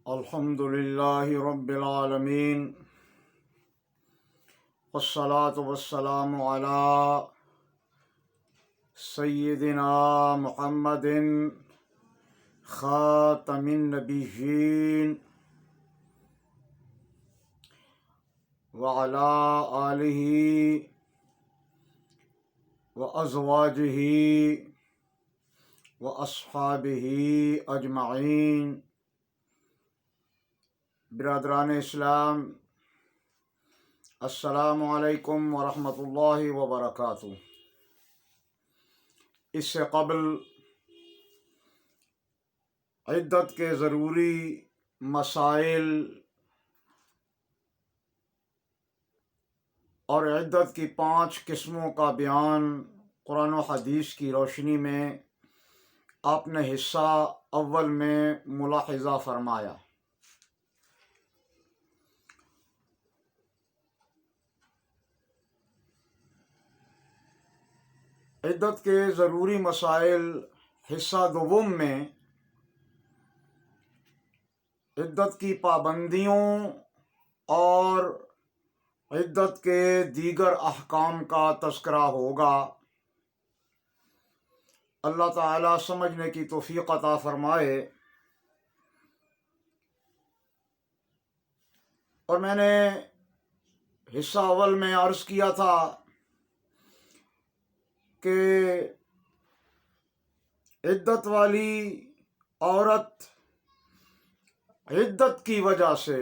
الحمد للہ رب العالمین والصلاة والسلام علی سیدنا محمد خاتم النبیین وعلی آلہ وازواجہ واصحابہ اجمعین۔ برادران اسلام، السلام علیکم ورحمۃ اللہ وبرکاتہ۔ اس سے قبل عدت کے ضروری مسائل اور عدت کی 5 قسموں کا بیان قرآن و حدیث کی روشنی میں آپ نے حصہ اول میں ملاحظہ فرمایا۔ عدت کے ضروری مسائل حصہ دوم میں عدت کی پابندیوں اور عدت کے دیگر احکام کا تذکرہ ہوگا۔ اللہ تعالیٰ سمجھنے کی توفیق عطا فرمائے۔ اور میں نے حصہ اول میں عرض کیا تھا کہ عدت والی عورت عدت کی وجہ سے،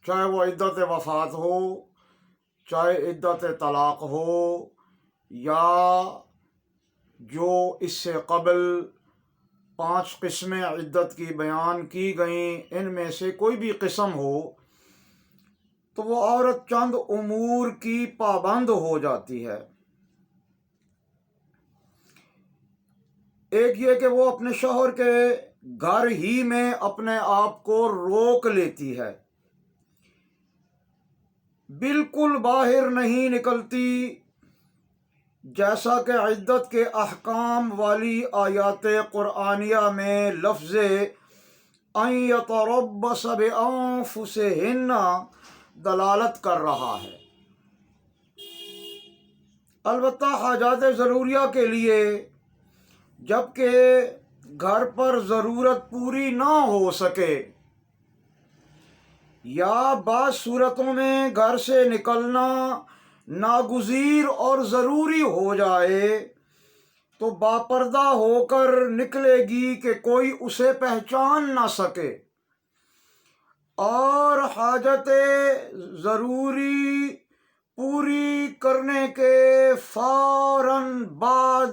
چاہے وہ عدت وفات ہو، چاہے عدت طلاق ہو، یا جو اس سے قبل 5 قسمیں عدت کی بیان کی گئیں ان میں سے کوئی بھی قسم ہو، تو وہ عورت چند امور کی پابند ہو جاتی ہے۔ ایک یہ کہ وہ اپنے شوہر کے گھر ہی میں اپنے آپ کو روک لیتی ہے، بالکل باہر نہیں نکلتی، جیسا کہ عدت کے احکام والی آیات قرآنیہ میں لفظ ان یتربص بانفسہن دلالت کر رہا ہے۔ البتہ حاجات ضروریہ کے لیے، جبکہ گھر پر ضرورت پوری نہ ہو سکے یا بعض صورتوں میں گھر سے نکلنا ناگزیر اور ضروری ہو جائے، تو باپردہ ہو کر نکلے گی کہ کوئی اسے پہچان نہ سکے، اور حاجت ضروری پوری کرنے کے فوراً بعد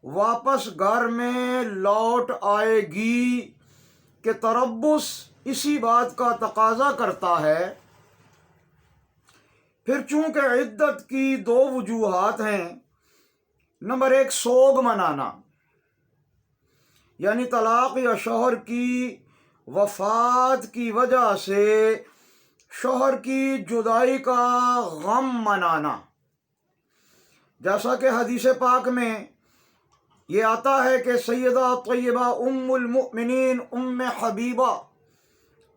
واپس گھر میں لوٹ آئے گی کہ تربص اسی بات کا تقاضا کرتا ہے۔ پھر چونکہ عدت کی 2 وجوہات ہیں۔ نمبر 1، سوگ منانا، یعنی طلاق یا شوہر کی وفات کی وجہ سے شوہر کی جدائی کا غم منانا، جیسا کہ حدیث پاک میں یہ آتا ہے کہ سیدہ طیبہ ام المؤمنین ام حبیبہ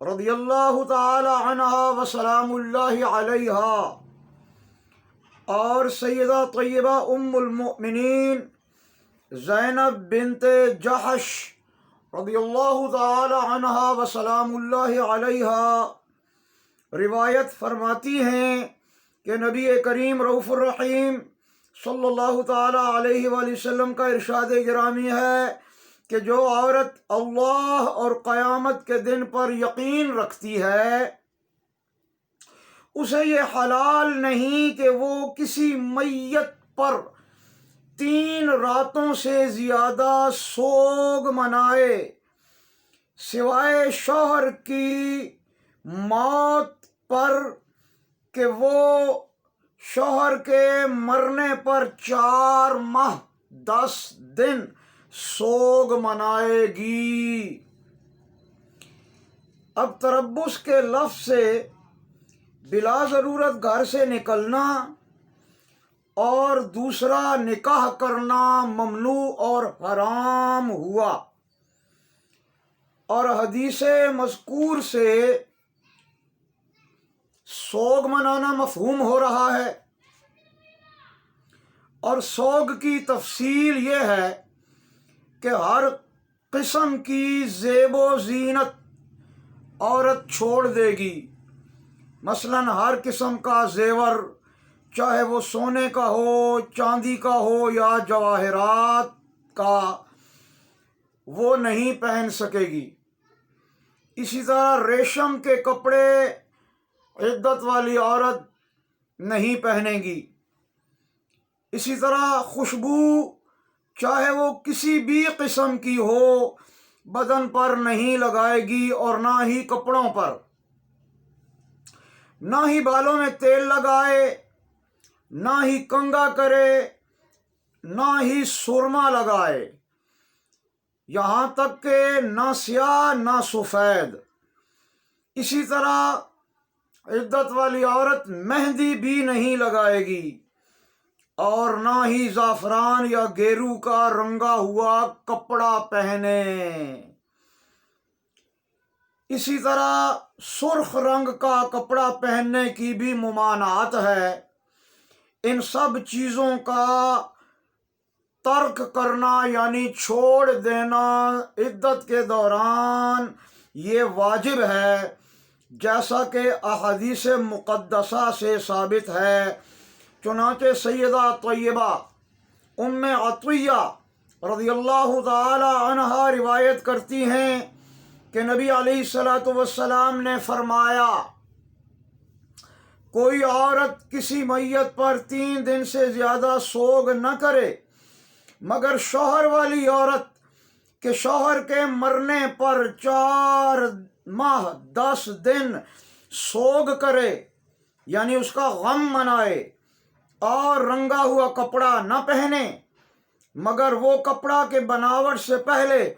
رضی اللہ تعالی عنہا وسلام اللہ علیہا اور سیدہ طیبہ ام المؤمنین زینب بنت جحش رضی اللہ تعالی عنہا وسلام اللہ علیہا روایت فرماتی ہیں کہ نبی کریم رؤوف الرحیم صلی اللہ تعالی علیہ وآلہ وسلم کا ارشاد گرامی ہے کہ جو عورت اللہ اور قیامت کے دن پر یقین رکھتی ہے، اسے یہ حلال نہیں کہ وہ کسی میت پر 3 راتوں سے زیادہ سوگ منائے، سوائے شوہر کی موت پر کہ وہ شوہر کے مرنے پر 4 ماہ 10 دن سوگ منائے گی۔ اب تربص کے لفظ سے بلا ضرورت گھر سے نکلنا اور دوسرا نکاح کرنا ممنوع اور حرام ہوا۔ اور حدیث مذکور سے سوگ منانا مفہوم ہو رہا ہے، اور سوگ کی تفصیل یہ ہے کہ ہر قسم کی زیب و زینت عورت چھوڑ دے گی۔ مثلاً ہر قسم کا زیور، چاہے وہ سونے کا ہو، چاندی کا ہو یا جواہرات کا، وہ نہیں پہن سکے گی۔ اسی طرح ریشم کے کپڑے عدت والی عورت نہیں پہنے گی۔ اسی طرح خوشبو، چاہے وہ کسی بھی قسم کی ہو، بدن پر نہیں لگائے گی، اور نہ ہی کپڑوں پر، نہ ہی بالوں میں تیل لگائے، نہ ہی کنگھا کرے، نہ ہی سرما لگائے، یہاں تک کہ نہ سیاہ نہ سفید۔ اسی طرح عدت والی عورت مہندی بھی نہیں لگائے گی، اور نہ ہی زعفران یا گیرو کا رنگا ہوا کپڑا پہنے۔ اسی طرح سرخ رنگ کا کپڑا پہننے کی بھی ممانعت ہے۔ ان سب چیزوں کا ترک کرنا یعنی چھوڑ دینا عدت کے دوران یہ واجب ہے، جیسا کہ احادیث مقدسہ سے ثابت ہے۔ چنانچہ سیدہ طیبہ ام عطیہ رضی اللہ تعالی عنہا روایت کرتی ہیں کہ نبی علیہ السلام نے فرمایا، کوئی عورت کسی میت پر 3 دن سے زیادہ سوگ نہ کرے، مگر شوہر والی عورت کے شوہر کے مرنے پر 4 ماہ 10 دن سوگ کرے، یعنی اس کا غم منائے، اور رنگا ہوا کپڑا نہ پہنے، مگر وہ کپڑا کے بناوٹ سے پہلے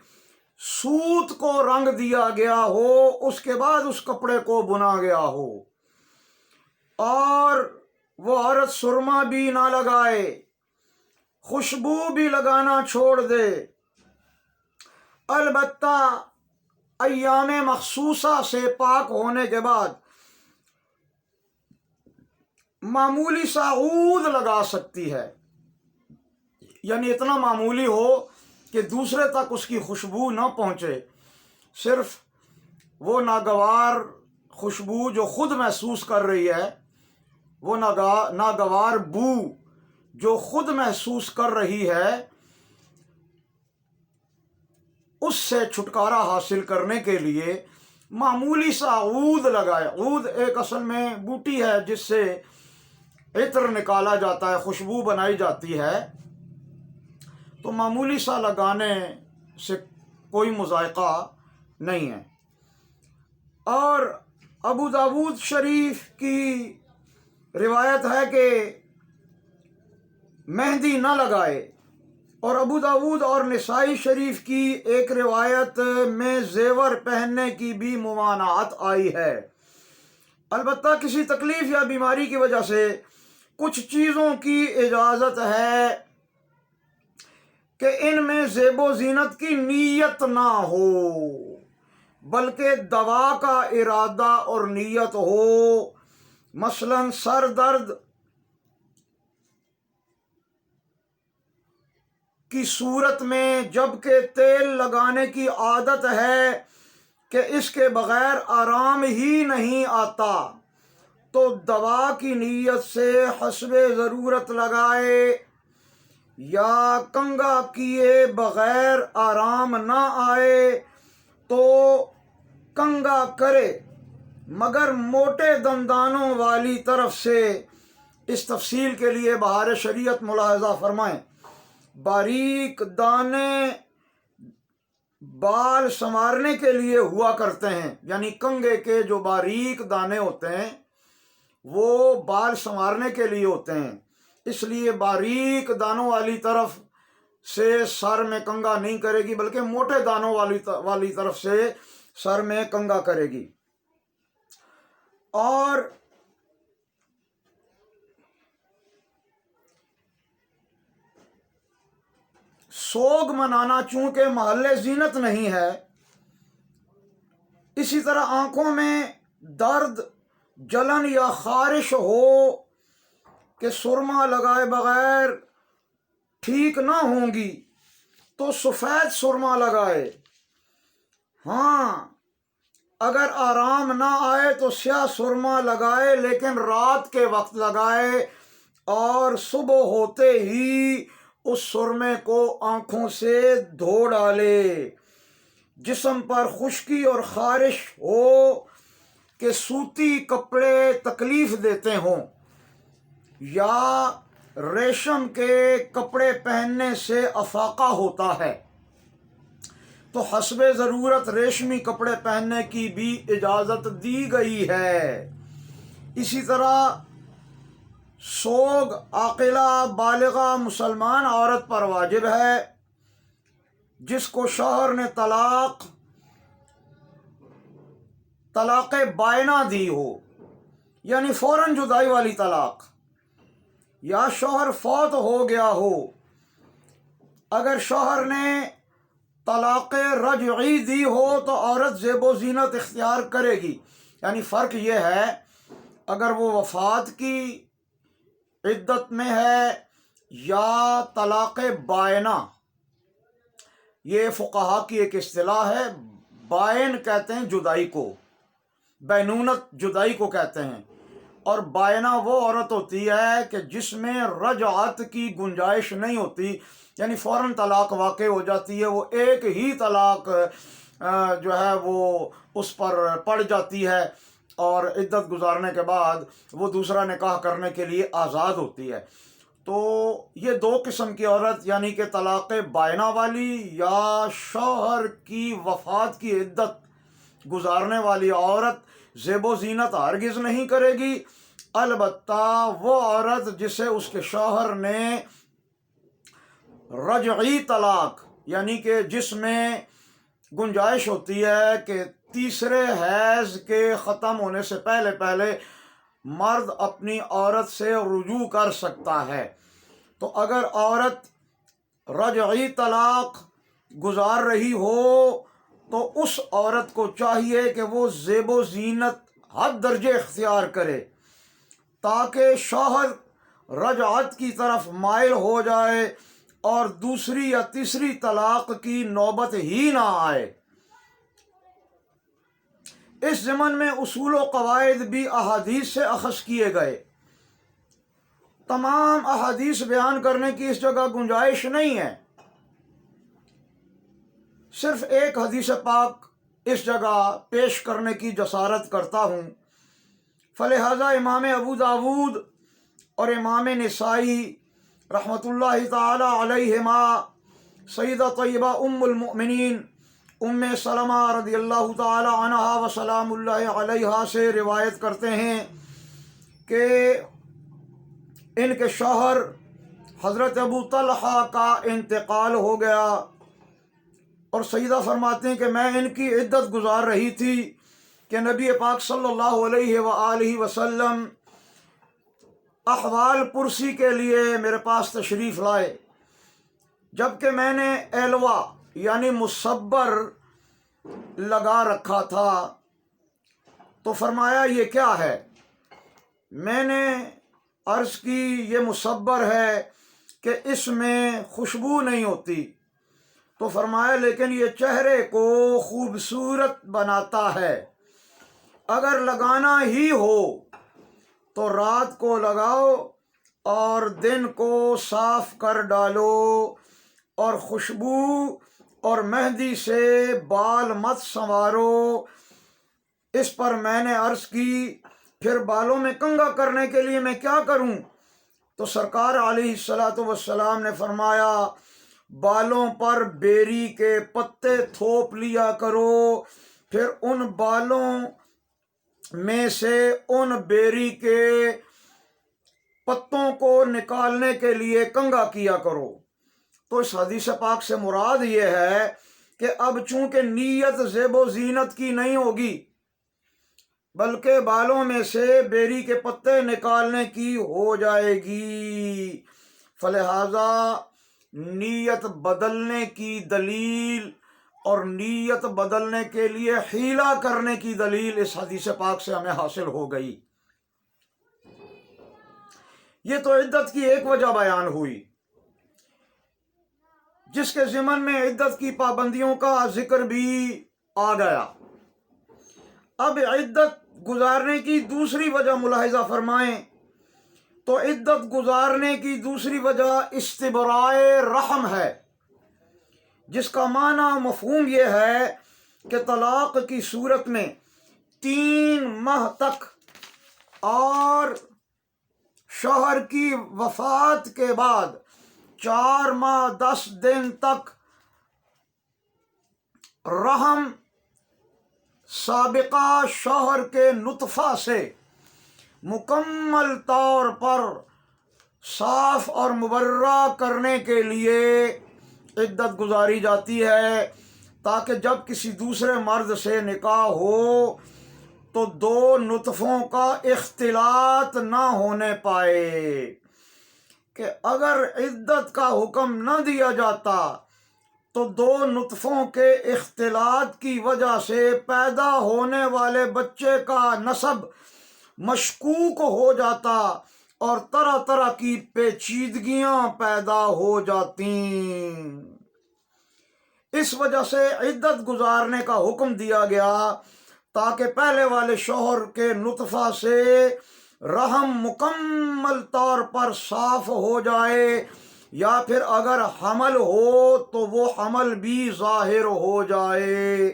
سوت کو رنگ دیا گیا ہو، اس کے بعد اس کپڑے کو بنا گیا ہو، اور وہ عورت سرما بھی نہ لگائے، خوشبو بھی لگانا چھوڑ دے۔ البتہ ایام مخصوصہ سے پاک ہونے کے بعد معمولی سا عود لگا سکتی ہے، یعنی اتنا معمولی ہو کہ دوسرے تک اس کی خوشبو نہ پہنچے، صرف وہ ناگوار خوشبو جو خود محسوس کر رہی ہے، وہ ناگوار بو جو خود محسوس کر رہی ہے، اس سے چھٹکارا حاصل کرنے کے لیے معمولی سا عود لگائے۔ عود ایک اصل میں بوٹی ہے جس سے عطر نکالا جاتا ہے، خوشبو بنائی جاتی ہے، تو معمولی سا لگانے سے کوئی مذائقہ نہیں ہے۔ اور ابو داود شریف کی روایت ہے کہ مہندی نہ لگائے، اور ابو داود اور نسائی شریف کی ایک روایت میں زیور پہننے کی بھی ممانعت آئی ہے۔ البتہ کسی تکلیف یا بیماری کی وجہ سے کچھ چیزوں کی اجازت ہے کہ ان میں زیب و زینت کی نیت نہ ہو، بلکہ دوا کا ارادہ اور نیت ہو۔ مثلاً سر درد کی صورت میں جبکہ تیل لگانے کی عادت ہے کہ اس کے بغیر آرام ہی نہیں آتا، تو دوا کی نیت سے حسب ضرورت لگائے، یا کنگھا کیے بغیر آرام نہ آئے تو کنگھا کرے، مگر موٹے دندانوں والی طرف سے۔ اس تفصیل کے لیے بہار شریعت ملاحظہ فرمائیں۔ باریک دانے بال سنوارنے کے لیے ہوا کرتے ہیں، یعنی کنگھے کے جو باریک دانے ہوتے ہیں وہ بال سنوارنے کے لیے ہوتے ہیں، اس لیے باریک دانوں والی طرف سے سر میں کنگھا نہیں کرے گی، بلکہ موٹے دانوں والی طرف سے سر میں کنگھا کرے گی۔ اور سوگ منانا چونکہ محل زینت نہیں ہے، اسی طرح آنکھوں میں درد، جلن یا خارش ہو کہ سرما لگائے بغیر ٹھیک نہ ہوں گی تو سفید سرما لگائے۔ ہاں، اگر آرام نہ آئے تو سیاہ سرما لگائے، لیکن رات کے وقت لگائے اور صبح ہوتے ہی اس سرمے کو آنکھوں سے دھو ڈالے۔ جسم پر خشکی اور خارش ہو کہ سوتی کپڑے تکلیف دیتے ہوں یا ریشم کے کپڑے پہننے سے افاقہ ہوتا ہے تو حسب ضرورت ریشمی کپڑے پہننے کی بھی اجازت دی گئی ہے۔ اسی طرح سوگ عاقلہ بالغہ مسلمان عورت پر واجب ہے جس کو شوہر نے طلاق بائنہ دی ہو، یعنی فوراً جدائی والی طلاق، یا شوہر فوت ہو گیا ہو۔ اگر شوہر نے طلاق رجعی دی ہو تو عورت زیب و زینت اختیار کرے گی، یعنی فرق یہ ہے اگر وہ وفات کی عدت میں ہے یا طلاق بائنہ۔ یہ فقہا کی ایک اصطلاح ہے، بائن کہتے ہیں جدائی کو، بینونت جدائی کو کہتے ہیں، اور بائنہ وہ عورت ہوتی ہے کہ جس میں رجعت کی گنجائش نہیں ہوتی، یعنی فوراً طلاق واقع ہو جاتی ہے، وہ ایک ہی طلاق جو ہے وہ اس پر پڑ جاتی ہے اور عدت گزارنے کے بعد وہ دوسرا نکاح کرنے کے لیے آزاد ہوتی ہے۔ تو یہ دو قسم کی عورت، یعنی کہ طلاق بائنہ والی یا شوہر کی وفات کی عدت گزارنے والی عورت، زیب و زینت ہرگز نہیں کرے گی، البتہ وہ عورت جسے اس کے شوہر نے رجعی طلاق، یعنی کہ جس میں گنجائش ہوتی ہے کہ تیسرے حیض کے ختم ہونے سے پہلے مرد اپنی عورت سے رجوع کر سکتا ہے، تو اگر عورت رجعی طلاق گزار رہی ہو تو اس عورت کو چاہیے کہ وہ زیب و زینت حد درجے اختیار کرے تاکہ شوہر رجعت کی طرف مائل ہو جائے اور دوسری یا تیسری طلاق کی نوبت ہی نہ آئے۔ اس ضمن میں اصول و قواعد بھی احادیث سے اخذ کیے گئے۔ تمام احادیث بیان کرنے کی اس جگہ گنجائش نہیں ہے، صرف ایک حدیث پاک اس جگہ پیش کرنے کی جسارت کرتا ہوں۔ فلہذا امام ابو داود اور امام نسائی رحمۃ اللہ تعالی علیہما سیدہ طیبہ ام المؤمنین ام سلمہ رضی اللہ تعالی عنہا و سلام اللہ علیہا سے روایت کرتے ہیں کہ ان کے شوہر حضرت ابو طلحہ کا انتقال ہو گیا، اور سیدہ فرماتے ہیں کہ میں ان کی عدت گزار رہی تھی کہ نبی پاک صلی اللہ علیہ وآلہ وسلم احوال پرسی کے لیے میرے پاس تشریف لائے، جبکہ میں نے ایلوا یعنی مصبر لگا رکھا تھا، تو فرمایا یہ کیا ہے؟ میں نے عرض کی یہ مصبر ہے کہ اس میں خوشبو نہیں ہوتی، تو فرمایا لیکن یہ چہرے کو خوبصورت بناتا ہے، اگر لگانا ہی ہو تو رات کو لگاؤ اور دن کو صاف کر ڈالو، اور خوشبو اور مہندی سے بال مت سنوارو۔ اس پر میں نے عرض کی پھر بالوں میں کنگھا کرنے کے لیے میں کیا کروں؟ تو سرکار علیہ الصلاۃ والسلام نے فرمایا بالوں پر بیری کے پتے تھوپ لیا کرو، پھر ان بالوں میں سے ان بیری کے پتوں کو نکالنے کے لیے کنگھا کیا کرو۔ تو اس حدیث پاک سے مراد یہ ہے کہ اب چونکہ نیت زیب و زینت کی نہیں ہوگی بلکہ بالوں میں سے بیری کے پتے نکالنے کی ہو جائے گی، فلہذا نیت بدلنے کی دلیل اور نیت بدلنے کے لیے حیلہ کرنے کی دلیل اس حدیث پاک سے ہمیں حاصل ہو گئی۔ یہ تو عدت کی ایک وجہ بیان ہوئی جس کے ضمن میں عدت کی پابندیوں کا ذکر بھی آ گیا۔ اب عدت گزارنے کی دوسری وجہ ملاحظہ فرمائیں تو عدت گزارنے کی دوسری وجہ استبراء رحم ہے، جس کا معنی مفہوم یہ ہے کہ طلاق کی صورت میں 3 ماہ تک اور شوہر کی وفات کے بعد 4 ماہ 10 دن تک رحم سابقہ شوہر کے نطفہ سے مکمل طور پر صاف اور مبرہ کرنے کے لیے عدت گزاری جاتی ہے، تاکہ جب کسی دوسرے مرد سے نکاح ہو تو 2 نطفوں کا اختلاط نہ ہونے پائے، کہ اگر عدت کا حکم نہ دیا جاتا تو 2 نطفوں کے اختلاط کی وجہ سے پیدا ہونے والے بچے کا نسب مشکوک ہو جاتا اور طرح طرح کی پیچیدگیاں پیدا ہو جاتی۔ اس وجہ سے عدت گزارنے کا حکم دیا گیا تاکہ پہلے والے شوہر کے نطفہ سے رحم مکمل طور پر صاف ہو جائے، یا پھر اگر حمل ہو تو وہ حمل بھی ظاہر ہو جائے،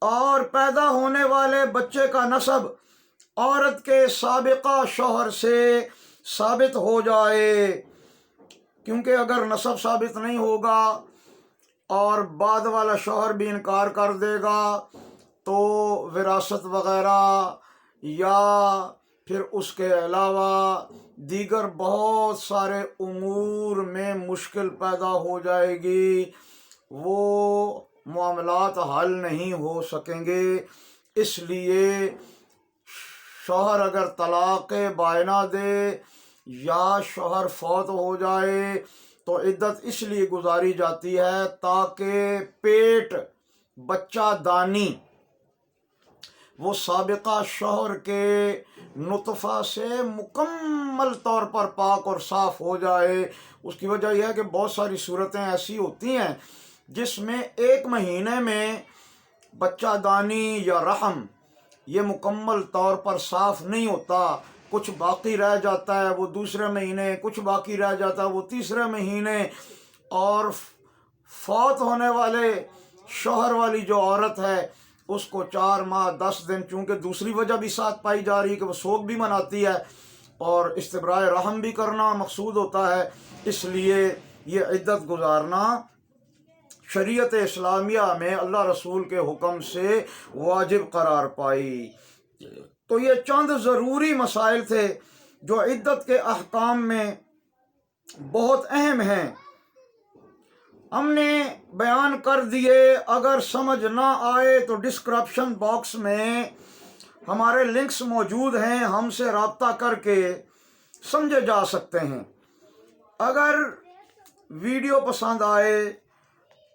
اور پیدا ہونے والے بچے کا نسب عورت کے سابقہ شوہر سے ثابت ہو جائے، کیونکہ اگر نسب ثابت نہیں ہوگا اور بعد والا شوہر بھی انکار کر دے گا تو وراثت وغیرہ یا پھر اس کے علاوہ دیگر بہت سارے امور میں مشکل پیدا ہو جائے گی، وہ معاملات حل نہیں ہو سکیں گے۔ اس لیے شوہر اگر طلاق بائنہ دے یا شوہر فوت ہو جائے تو عدت اس لیے گزاری جاتی ہے تاکہ پیٹ بچہ دانی وہ سابقہ شوہر کے نطفہ سے مکمل طور پر پاک اور صاف ہو جائے۔ اس کی وجہ یہ ہے کہ بہت ساری صورتیں ایسی ہوتی ہیں جس میں 1 مہینے میں بچہ دانی یا رحم یہ مکمل طور پر صاف نہیں ہوتا، کچھ باقی رہ جاتا ہے وہ دوسرے مہینے، کچھ باقی رہ جاتا ہے وہ تیسرے مہینے، اور فوت ہونے والے شوہر والی جو عورت ہے اس کو 4 ماہ 10 دن، چونکہ دوسری وجہ بھی ساتھ پائی جا رہی ہے کہ وہ سوگ بھی مناتی ہے اور استبراء رحم بھی کرنا مقصود ہوتا ہے، اس لیے یہ عدت گزارنا شریعت اسلامیہ میں اللہ رسول کے حکم سے واجب قرار پائی۔ تو یہ چند ضروری مسائل تھے جو عدت کے احکام میں بہت اہم ہیں، ہم نے بیان کر دیے۔ اگر سمجھ نہ آئے تو ڈسکرپشن باکس میں ہمارے لنکس موجود ہیں، ہم سے رابطہ کر کے سمجھے جا سکتے ہیں۔ اگر ویڈیو پسند آئے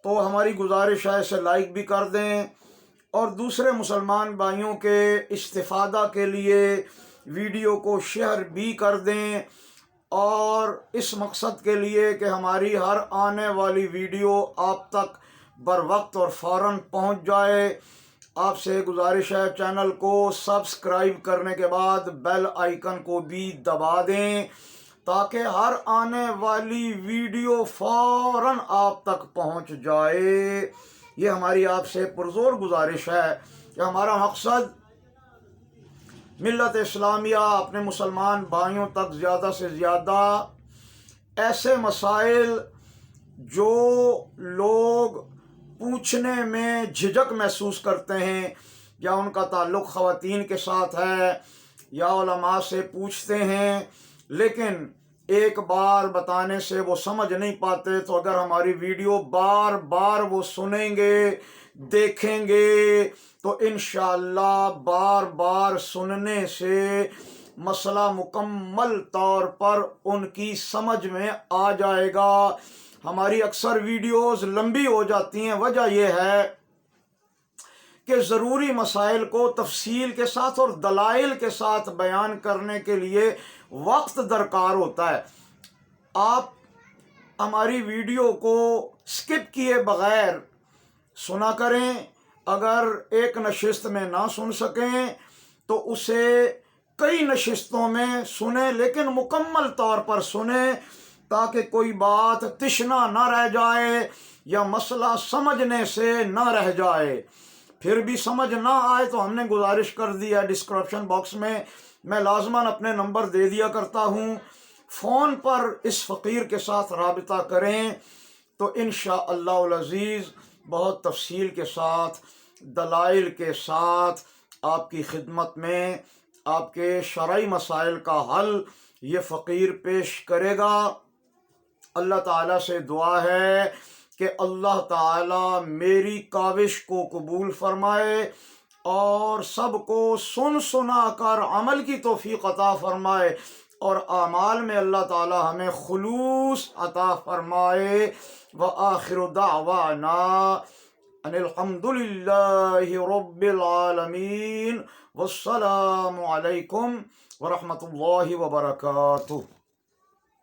تو ہماری گزارش ہے اسے لائک بھی کر دیں، اور دوسرے مسلمان بھائیوں کے استفادہ کے لیے ویڈیو کو شیئر بھی کر دیں، اور اس مقصد کے لیے کہ ہماری ہر آنے والی ویڈیو آپ تک بر وقت اور فوراً پہنچ جائے، آپ سے گزارش ہے چینل کو سبسکرائب کرنے کے بعد بیل آئیکن کو بھی دبا دیں تاکہ ہر آنے والی ویڈیو فوراً آپ تک پہنچ جائے۔ یہ ہماری آپ سے پرزور گزارش ہے کہ ہمارا مقصد ملت اسلامیہ اپنے مسلمان بھائیوں تک زیادہ سے زیادہ ایسے مسائل جو لوگ پوچھنے میں جھجک محسوس کرتے ہیں یا ان کا تعلق خواتین کے ساتھ ہے یا علماء سے پوچھتے ہیں لیکن ایک بار بتانے سے وہ سمجھ نہیں پاتے، تو اگر ہماری ویڈیو بار بار وہ سنیں گے دیکھیں گے تو انشاءاللہ بار بار سننے سے مسئلہ مکمل طور پر ان کی سمجھ میں آ جائے گا، ہماری اکثر ویڈیوز لمبی ہو جاتی ہیں، وجہ یہ ہے کہ ضروری مسائل کو تفصیل کے ساتھ اور دلائل کے ساتھ بیان کرنے کے لیے وقت درکار ہوتا ہے۔ آپ ہماری ویڈیو کو سکپ کیے بغیر سنا کریں، اگر ایک نشست میں نہ سن سکیں تو اسے کئی نشستوں میں سنیں، لیکن مکمل طور پر سنیں تاکہ کوئی بات تشنا نہ رہ جائے یا مسئلہ سمجھنے سے نہ رہ جائے۔ پھر بھی سمجھ نہ آئے تو ہم نے گزارش کر دی ہے، ڈسکرپشن باکس میں لازماً اپنے نمبر دے دیا کرتا ہوں، فون پر اس فقیر کے ساتھ رابطہ کریں تو انشاءاللہ العزیز بہت تفصیل کے ساتھ دلائل کے ساتھ آپ کی خدمت میں آپ کے شرعی مسائل کا حل یہ فقیر پیش کرے گا۔ اللہ تعالیٰ سے دعا ہے کہ اللہ تعالیٰ میری کاوش کو قبول فرمائے اور سب کو سن سنا کر عمل کی توفیق عطا فرمائے، اور اعمال میں اللہ تعالیٰ ہمیں خلوص عطا فرمائے۔ وآخر دعوانا ان الحمد للہ رب العالمین، والسلام علیکم ورحمۃ اللہ وبرکاتہ۔